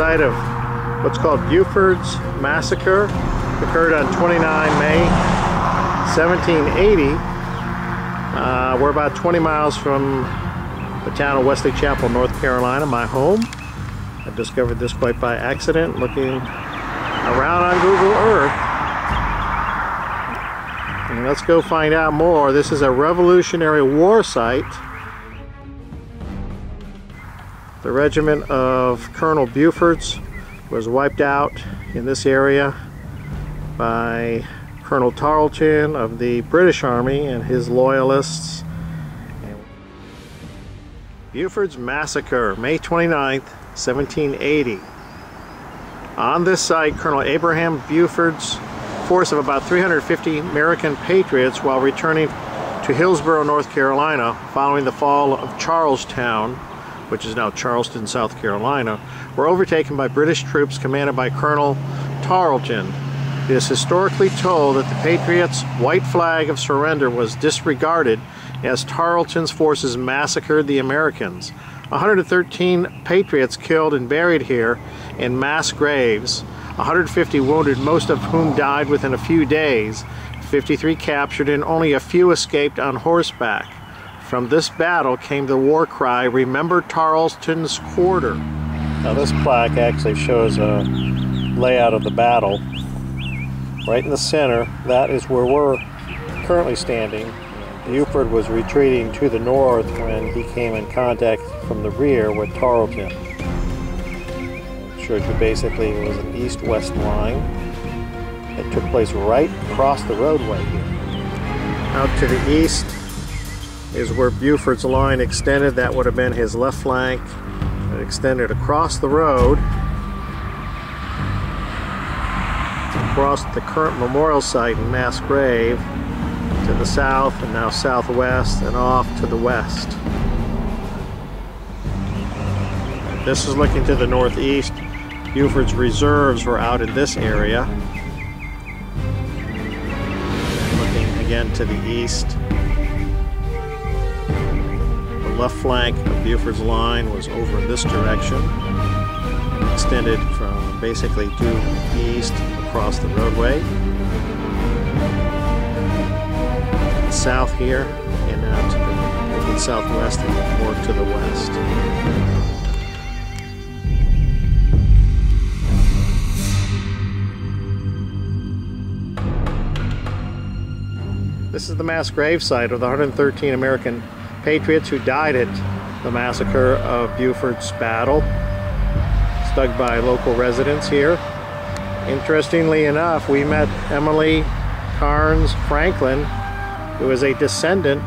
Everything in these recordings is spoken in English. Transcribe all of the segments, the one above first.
site of what's called Bufords Massacre. Occurred on 29 May 1780. We're about 20 miles from the town of Wesley Chapel, North Carolina, my home. I discovered this quite by accident looking around on Google Earth. And let's go find out more. This is a Revolutionary War site. The regiment of Colonel Bufords was wiped out in this area by Colonel Tarleton of the British Army and his Loyalists. Bufords Massacre, May 29th, 1780. On this site, Colonel Abraham Buford's force of about 350 American Patriots, while returning to Hillsborough, North Carolina, following the fall of Charlestown, which is now Charleston, South Carolina, were overtaken by British troops commanded by Colonel Tarleton. It is historically told that the Patriots' white flag of surrender was disregarded as Tarleton's forces massacred the Americans. 113 Patriots killed and buried here in mass graves, 150 wounded, most of whom died within a few days, 53 captured, and only a few escaped on horseback. From this battle came the war cry, "Remember Tarleton's Quarter." Now this plaque actually shows a layout of the battle. Right in the center, that is where we're currently standing. Buford was retreating to the north when he came in contact from the rear with Tarleton. It shows you basically it was an east-west line. It took place right across the roadway here. Out to the east is where Buford's line extended. That would have been his left flank. It extended across the road, across the current memorial site in Mass Grave, to the south and now southwest, and off to the west. This is looking to the northeast. Buford's reserves were out in this area. Looking again to the east. The left flank of Buford's line was over in this direction. It extended from basically due east across the roadway. South here, and now to the southwest and more to the west. This is the mass grave site of the 113 American Patriots who died at the massacre of Buford's battle. It's dug by local residents here. Interestingly enough, we met Emily Carnes Franklin, who is a descendant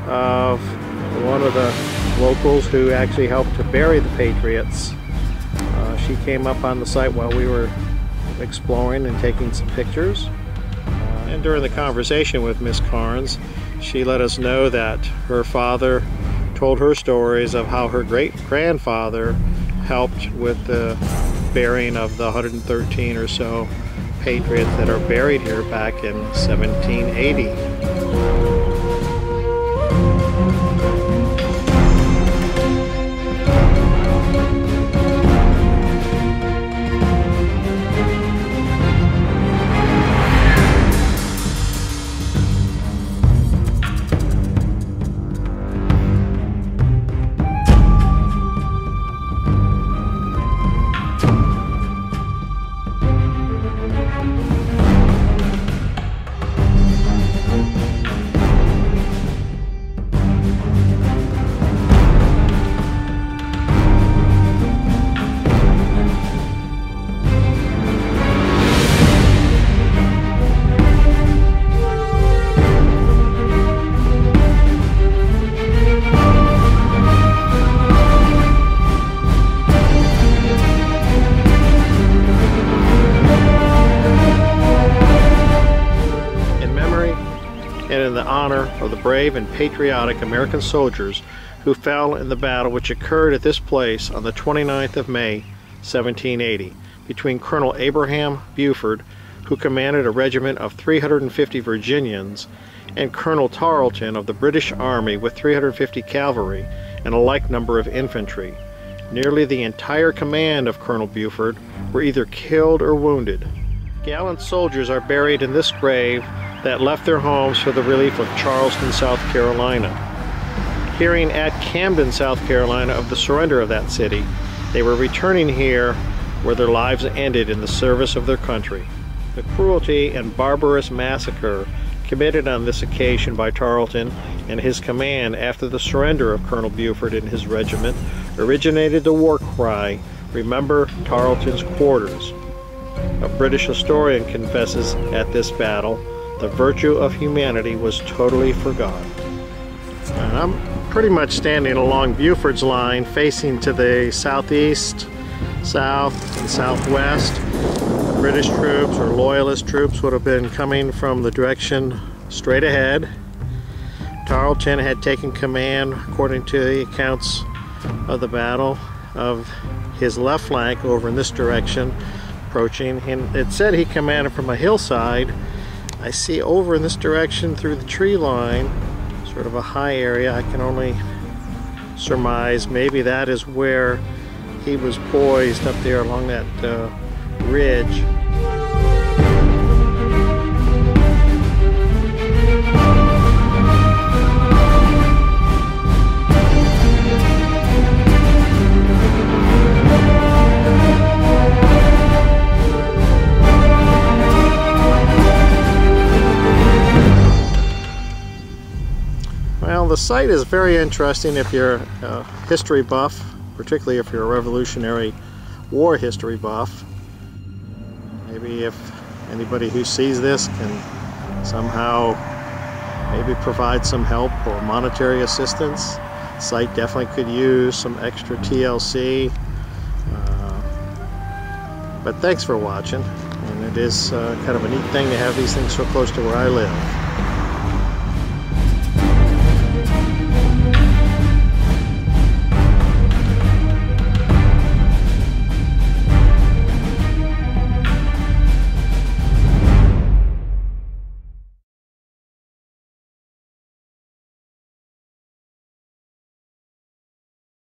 of one of the locals who actually helped to bury the Patriots. She came up on the site while we were exploring and taking some pictures. And during the conversation with Miss Carnes, she let us know that her father told her stories of how her great-grandfather helped with the burying of the 113 or so Patriots that are buried here back in 1780. honor of the brave and patriotic American soldiers who fell in the battle which occurred at this place on the 29th of May, 1780, between Colonel Abraham Buford, who commanded a regiment of 350 Virginians, and Colonel Tarleton of the British Army with 350 cavalry and a like number of infantry. Nearly the entire command of Colonel Buford were either killed or wounded. Gallant soldiers are buried in this grave that left their homes for the relief of Charleston, South Carolina. Hearing at Camden, South Carolina of the surrender of that city, they were returning here where their lives ended in the service of their country. The cruelty and barbarous massacre committed on this occasion by Tarleton and his command after the surrender of Colonel Buford and his regiment originated the war cry, "Remember Tarleton's quarters." A British historian confesses at this battle, the virtue of humanity was totally forgotten. And I'm pretty much standing along Buford's line facing to the southeast, south, and southwest. British troops or Loyalist troops would have been coming from the direction straight ahead. Tarleton had taken command, according to the accounts of the battle, of his left flank over in this direction, approaching. And it said he commanded from a hillside. I see over in this direction through the tree line, sort of a high area. I can only surmise maybe that is where he was poised up there along that ridge. Well, the site is very interesting if you're a history buff, particularly if you're a Revolutionary War history buff. Maybe if anybody who sees this can somehow maybe provide some help or monetary assistance. The site definitely could use some extra TLC. But thanks for watching, and it is kind of a neat thing to have these things so close to where I live.